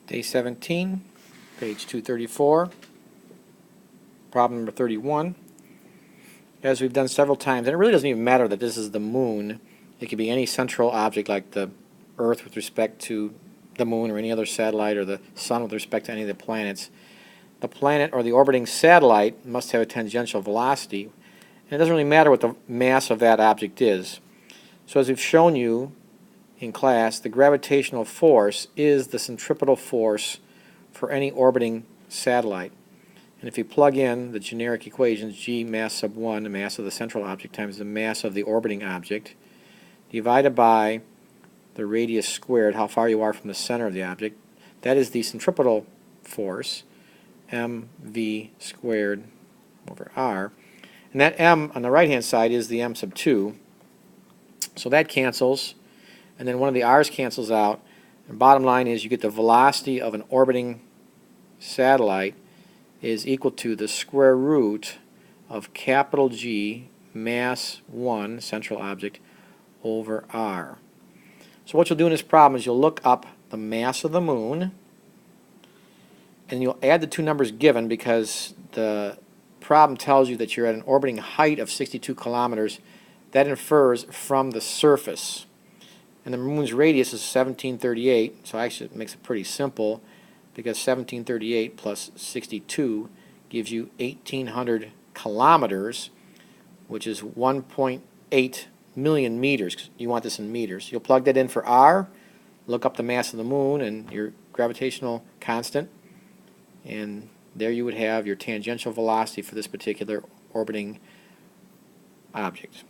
Day 17, page 234, problem number 31. As we've done several times, and it really doesn't even matter that this is the moon. It could be any central object like the Earth with respect to the moon or any other satellite, or the sun with respect to any of the planets. The planet or the orbiting satellite must have a tangential velocity, and it doesn't really matter what the mass of that object is. So as we've shown you in class, the gravitational force is the centripetal force for any orbiting satellite. And if you plug in the generic equations, g mass sub 1, the mass of the central object, times the mass of the orbiting object, divided by the radius squared, how far you are from the center of the object, that is the centripetal force, mv squared over r. And that m on the right hand side is the m sub 2. So that cancels, and then one of the r's cancels out. And bottom line is you get the velocity of an orbiting satellite is equal to the square root of capital G mass 1, central object, over r. So what you'll do in this problem is you'll look up the mass of the moon, and you'll add the two numbers given because the problem tells you that you're at an orbiting height of 62 kilometers. That infers from the surface. And the moon's radius is 1738, so actually it makes it pretty simple, because 1738 plus 62 gives you 1,800 kilometers, which is 1.8 million meters. You want this in meters. You'll plug that in for r, look up the mass of the moon and your gravitational constant, and there you would have your tangential velocity for this particular orbiting object.